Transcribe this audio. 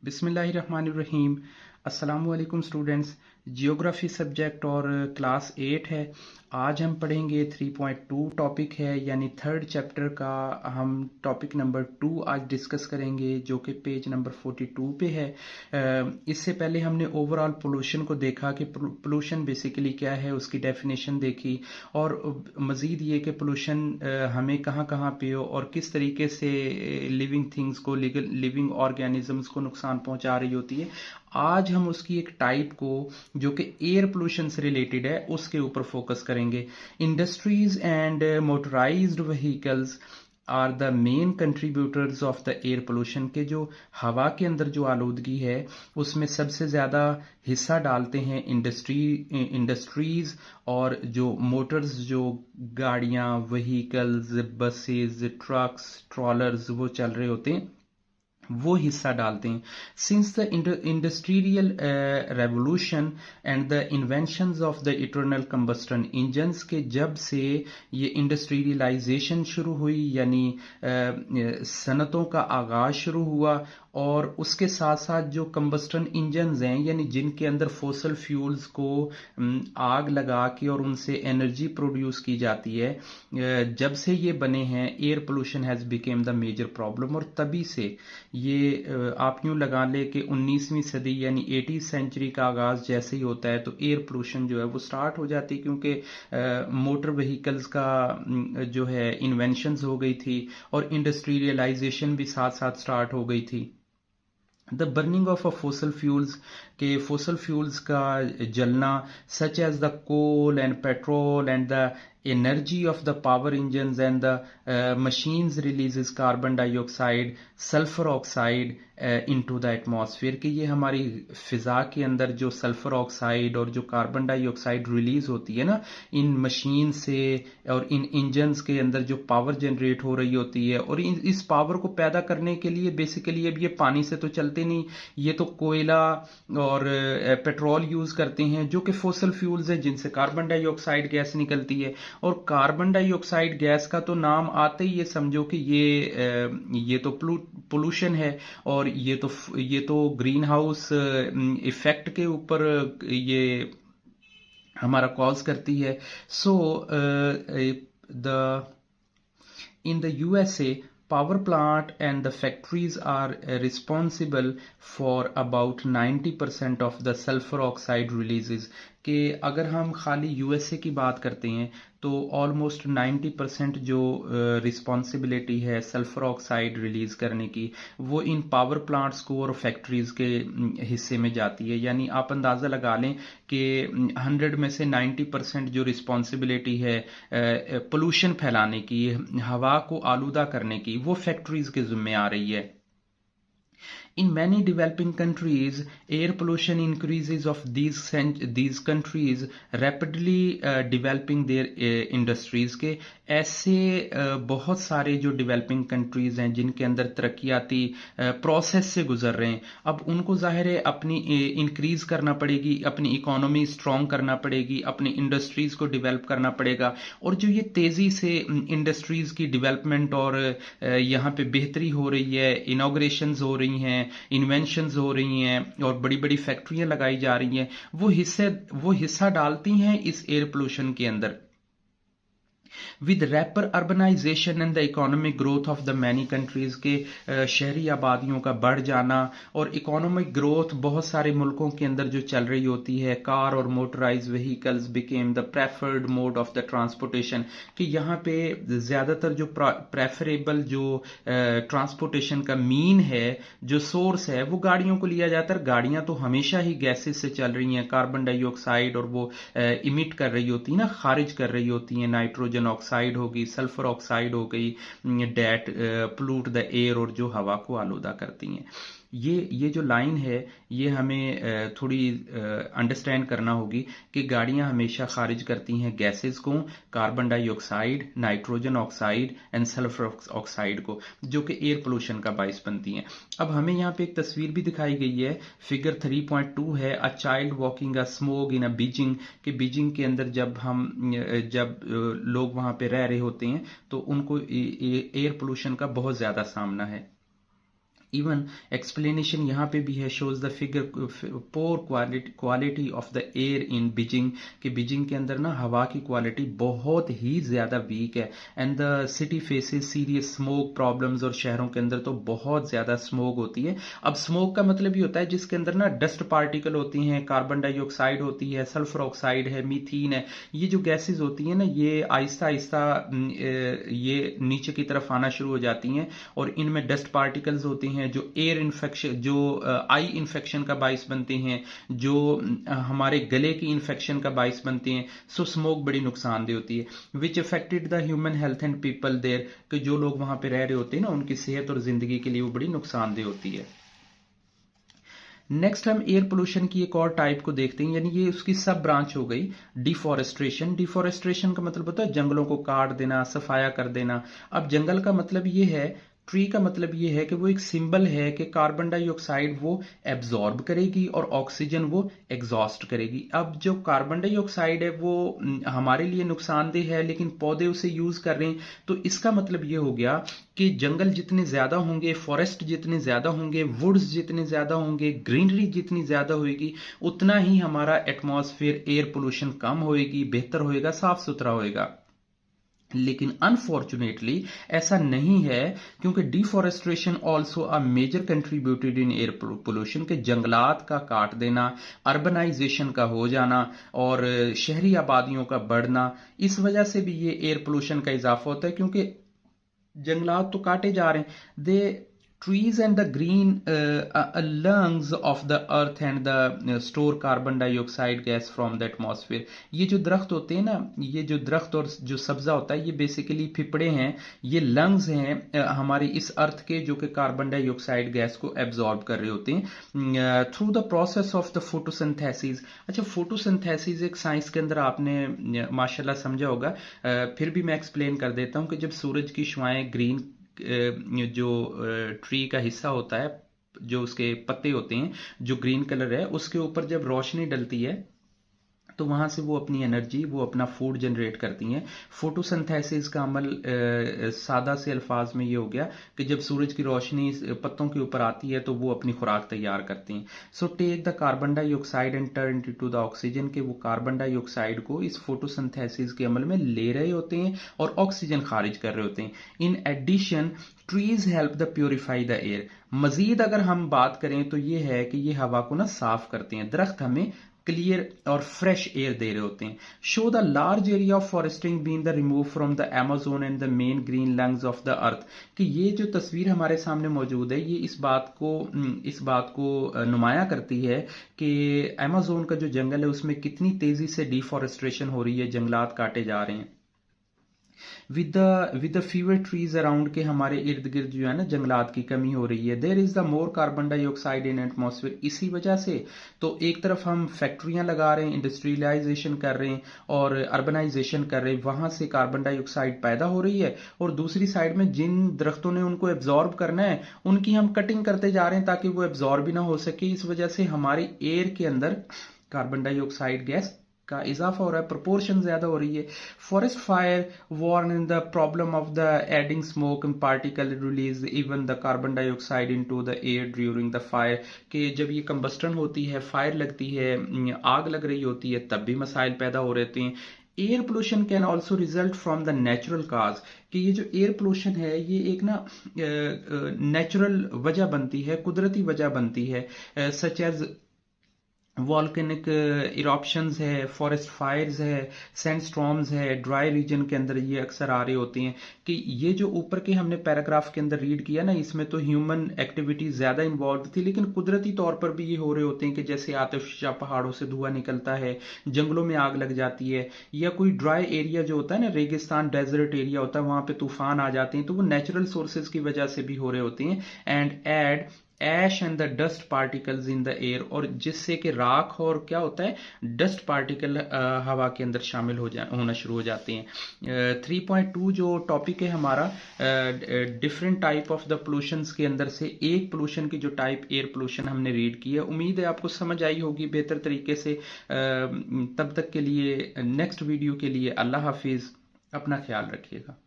बिस्मिल्लाहिर्रहमानिर्रहीम। अस्सलाम वालेकुम स्टूडेंट्स। जियोग्राफी सब्जेक्ट और क्लास 8 है। आज हम पढ़ेंगे 3.2 टॉपिक है, यानी थर्ड चैप्टर का हम टॉपिक नंबर 2 आज डिस्कस करेंगे, जो कि पेज नंबर 42 पे है। इससे पहले हमने ओवरऑल पोल्यूशन को देखा कि पोल्यूशन बेसिकली क्या है, उसकी डेफिनेशन देखी, और मज़ीद ये कि पोल्यूशन हमें कहाँ कहाँ पे हो और किस तरीके से लिविंग थिंग्स को, लिविंग ऑर्गेनिजम्स को नुकसान पहुंचा रही होती है। आज हम उसकी एक टाइप को, जो कि एयर पोल्यूशन से रिलेटेड है, उसके ऊपर फोकस करेंगे। Industries and motorised vehicles are the main contributors of the air pollution. के जो हवा के अंदर जो आलूदगी है, उसमें सबसे ज़्यादा हिस्सा डालते हैं इंडस्ट्रीज और जो मोटर्स, जो गाड़ियाँ, व्हीकल्स, बसेस, ट्रक्स, ट्रॉलर्स वो चल रहे होते हैं, वो हिस्सा डालते हैं। Since the industrial revolution and the inventions of the eternal combustion engines के जब से ये इंडस्ट्रियलाइजेशन शुरू हुई, यानी सनतों का आगाज शुरू हुआ, और उसके साथ साथ जो कंबस्टन इंजन्स हैं, यानी जिनके अंदर फोसल फ्यूल्स को आग लगा के और उनसे एनर्जी प्रोड्यूस की जाती है, जब से ये बने हैं, air pollution has became the major problem. और तभी से ये आप यूं लगा ले कि 19वीं सदी यानी 80th सेंचुरी का आगाज जैसे ही होता है, तो एयर पोल्यूशन जो है वो स्टार्ट हो जाती है, क्योंकि मोटर व्हीकल्स का जो है इन्वेंशंस हो गई थी और इंडस्ट्रियलाइजेशन भी साथ साथ स्टार्ट हो गई थी। The burning of fossil fuels, के फोसल फ्यूल्स का जलना, such as the coal and petrol and the energy of the power engines and the machines releases carbon dioxide, sulphur oxide into the atmosphere. कि ये हमारी फिजा के अंदर जो sulphur oxide और जो कार्बन डाइऑक्साइड रिलीज होती है ना, इन मशीन से और इन इंजन्स के अंदर जो पावर जनरेट हो रही होती है, और इस पावर को पैदा करने के लिए बेसिकली अब ये पानी से तो चलते नहीं, ये तो कोयला और पेट्रोल यूज करते हैं, जो कि फोसल फ्यूल्स है, जिनसे कार्बन डाइऑक्साइड गैस निकलती है। और कार्बन डाइऑक्साइड गैस का तो नाम आते ही ये समझो कि ये तो पोल्यूशन है, और ये तो ग्रीन हाउस इफेक्ट के ऊपर ये हमारा कॉज करती है। So the in the USA, power plant and the factories are responsible for about 90% of the sulfur oxide releases। कि अगर हम खाली यूएसए की बात करते हैं तो ऑलमोस्ट 90% जो रिस्पॉन्सिबिलिटी है सल्फर ऑक्साइड रिलीज करने की, वो इन पावर प्लांट्स को और फैक्ट्रीज के हिस्से में जाती है। यानी आप अंदाज़ा लगा लें कि 100 में से 90% जो रिस्पॉन्सिबिलिटी है पोल्यूशन फैलाने की, हवा को आलूदा करने की, वो फैक्ट्रीज के जिम्मे आ रही है। In many developing countries, air pollution increases of these countries rapidly developing their industries। के ऐसे बहुत सारे जो डेवलपिंग कंट्रीज हैं जिनके अंदर तरक्याती प्रोसेस से गुजर रहे हैं, अब उनको जाहिर है अपनी इंक्रीज करना पड़ेगी, अपनी इकोनॉमी स्ट्रॉन्ग करना पड़ेगी, अपनी इंडस्ट्रीज को डेवलप करना पड़ेगा। और जो ये तेजी से इंडस्ट्रीज की डेवलपमेंट और यहाँ पे बेहतरी हो रही है, इनॉग्रेशंस हो रही हैं, इन्वेंशंस हो रही हैं और बड़ी बड़ी फैक्ट्रियां लगाई जा रही हैं, वो हिस्सा डालती हैं इस एयर पोल्यूशन के अंदर। With rapid urbanisation and the economic growth of the many countries, के शहरी आबादियों का बढ़ जाना और इकोनॉमिक ग्रोथ बहुत सारे मुल्कों के अंदर जो चल रही होती है, कार और motorise vehicles became the preferred mode of the transportation. कि यहाँ पे ज़्यादातर जो प्रेफरेबल जो ट्रांसपोर्टेशन का मीन है, जो सोर्स है, वो गाड़ियों को लिया जाता है। गाड़ियां तो हमेशा ही गैसेस से चल रही हैं, कार्बन डाइऑक्साइड और वो इमिट कर रही होती है ना, खारिज कर रही होती हैं, नाइट्रोजन ऑक्साइड होगी, सल्फर ऑक्साइड हो गई, डेट पोल्यूट द एयर, और जो हवा को आलूदा करती हैं। ये जो लाइन है, ये हमें थोड़ी अंडरस्टैंड करना होगी कि गाड़ियां हमेशा खारिज करती हैं गैसेस को, carbon dioxide, nitrogen oxide and sulphur oxide को, जो कि एयर पोल्यूशन का बाइस बनती हैं। अब हमें यहाँ पे एक तस्वीर भी दिखाई गई है, फिगर 3.2 है, a child walking a smoke in a Beijing. कि बीजिंग के अंदर जब लोग वहां पे रह रहे होते हैं तो उनको एयर पोल्यूशन का बहुत ज्यादा सामना है। इवन एक्सप्लेनेशन यहाँ पे भी है, shows the figure poor quality of the air in Beijing, कि बीजिंग के अंदर ना हवा की क्वालिटी बहुत ही ज्यादा वीक है। And the city faces serious smoke problems, और शहरों के अंदर तो बहुत ज्यादा स्मोक होती है। अब स्मोक का मतलब ये होता है जिसके अंदर ना डस्ट पार्टिकल होती हैं, कार्बन डाइऑक्साइड होती है, सल्फर ऑक्साइड है, मीथीन है, ये जो गैसेज होती हैं ना, ये आहिस्ता आहिस्ता ये नीचे की तरफ आना शुरू हो जाती हैं, और इनमें डस्ट पार्टिकल्स होते हैं जो एयर इन्फेक्शन, जो आई इन्फेक्शन का बाइस बनते हैं, जो हमारे गले की इन्फेक्शन का बाइस बनते हैं। सो स्मोक बड़ी नुकसानदेह होती है, which affected the human health and people there, कि जो लोग वहां पे रह रहे होते हैं ना, उनकी सेहत और जिंदगी के लिए वो बड़ी नुकसानदेह होती है। नेक्स्ट हम एयर पोल्यूशन की एक और टाइप को देखते हैं, यानी ये उसकी सब ब्रांच हो गई, डिफॉरेस्ट्रेशन। डिफॉरेस्ट्रेशन का मतलब होता है जंगलों को काट देना, सफाया कर देना। अब जंगल का मतलब ये है, ट्री का मतलब ये है कि वो एक सिंबल है कि कार्बन डाइऑक्साइड वो एब्जॉर्ब करेगी और ऑक्सीजन वो एग्जॉस्ट करेगी। अब जो कार्बन डाइऑक्साइड है वो हमारे लिए नुकसानदेह है, लेकिन पौधे उसे यूज कर रहे हैं, तो इसका मतलब ये हो गया कि जंगल जितने ज्यादा होंगे, फॉरेस्ट जितने ज्यादा होंगे, वुड्स जितने ज्यादा होंगे, ग्रीनरी जितनी ज्यादा होगी, उतना ही हमारा एटमॉस्फेयर एयर पोल्यूशन कम होएगी, बेहतर होएगा, साफ सुथरा होएगा। लेकिन अनफॉर्चुनेटली ऐसा नहीं है, क्योंकि deforestation also a major contributed in air pollution, के जंगलात का काट देना, अर्बनाइजेशन का हो जाना और शहरी आबादियों का बढ़ना, इस वजह से भी ये एयर पोल्यूशन का इजाफा होता है, क्योंकि जंगलात तो काटे जा रहे हैं। दे trees and the green lungs of the earth and the store carbon dioxide gas from the atmosphere। ये जो दरख्त होते हैं ना, ये जो दरख्त और जो सब्जा होता है, ये बेसिकली फिपड़े हैं, ये लंग्स हैं हमारी इस अर्थ के, जो कि कार्बन डाइऑक्साइड गैस को एब्जॉर्ब कर रहे होते हैं through the process of the photosynthesis. अच्छा, फोटोसिंथेसिस एक साइंस के अंदर आपने माशाल्लाह समझा होगा, फिर भी मैं एक्सप्लेन कर देता हूँ कि जब सूरज की शुआएं ग्रीन जो ट्री का हिस्सा होता है, जो उसके पत्ते होते हैं, जो ग्रीन कलर है, उसके ऊपर जब रोशनी डलती है तो वहां से वो अपनी एनर्जी, वो अपना फूड जनरेट करती हैं। फोटोसिंथेसिस का अमल सादा से अल्फाज में ये हो गया कि जब सूरज की रोशनी पत्तों के ऊपर आती है तो वो अपनी खुराक तैयार करती हैं। So take the carbon dioxide and turn into the oxygen, के वो कार्बन डाइऑक्साइड को इस फोटोसिंथेसिस के अमल में ले रहे होते हैं और ऑक्सीजन खारिज कर रहे होते हैं। In addition trees help the purify the air. मजीद अगर हम बात करें तो ये है कि ये हवा को ना साफ करते हैं, दरख्त हमें क्लियर और फ्रेश एयर दे रहे होते हैं। Show the large area of foresting been the remove from the Amazon and the main green lungs of the earth, कि ये जो तस्वीर हमारे सामने मौजूद है, ये इस बात को नुमाया करती है कि अमेजोन का जो जंगल है उसमें कितनी तेजी से डिफॉरेस्ट्रेशन हो रही है, जंगलात काटे जा रहे हैं। With the fever trees around, के हमारे इर्द गिर्द जो है ना जंगलात की कमी हो रही है। There is the more carbon dioxide in atmosphere, इसी वजह से तो एक तरफ हम फैक्ट्रियां लगा रहे हैं, इंडस्ट्रियलाइजेशन कर रहे हैं और अर्बनाइजेशन कर रहे हैं, वहां से कार्बन डाइऑक्साइड पैदा हो रही है, और दूसरी साइड में जिन दरख्तों ने उनको एब्जॉर्ब करना है उनकी हम कटिंग करते जा रहे हैं ताकि वो एब्जॉर्ब भी ना हो सके। इस वजह से हमारी एयर के अंदर कार्बन डाइऑक्साइड गैस का इजाफा हो रहा है, प्रोपोर्शन ज्यादा हो रही है। Forest fire warn in the problem of the adding smoke and particle release even the carbon dioxide into the air during the fire, कि जब ये कंबस्टन होती है, फायर लगती है, आग लग रही होती है, तब भी मसाइल पैदा हो रहते हैं। Air pollution can also result from the natural cause, कि ये जो एयर पोल्यूशन है ये एक ना नेचुरल वजह बनती है, कुदरती वजह बनती है, सच एज वॉल्केनिक इरप्शंस है, फॉरेस्ट फायर्स है, सैंडस्टॉर्म्स है, ड्राई रीजन के अंदर ये अक्सर आ रहे होते हैं। कि ये जो ऊपर के हमने पैराग्राफ के अंदर रीड किया ना, इसमें तो ह्यूमन एक्टिविटी ज्यादा इन्वॉल्व थी, लेकिन कुदरती तौर पर भी ये हो रहे होते हैं कि जैसे आतिशबाजी पहाड़ों से धुआं निकलता है, जंगलों में आग लग जाती है, या कोई ड्राई एरिया जो होता है ना, रेगिस्तान डेजर्ट एरिया होता है, वहां पे तूफान आ जाते हैं, तो वो नेचुरल सोर्सेज की वजह से भी हो रहे होते हैं। And add ash and the dust particles in the air, और जिससे कि राख और क्या होता है, डस्ट पार्टिकल हवा के अंदर शामिल होना शुरू हो जाते हैं। 3.2 जो टॉपिक है हमारा, different type of the pollutions के अंदर से एक पोल्यूशन की जो टाइप एयर पोल्यूशन हमने रीड की है। उम्मीद है आपको समझ आई होगी बेहतर तरीके से। तब तक के लिए, नेक्स्ट वीडियो के लिए अल्लाह हाफिज, अपना ख्याल रखिएगा।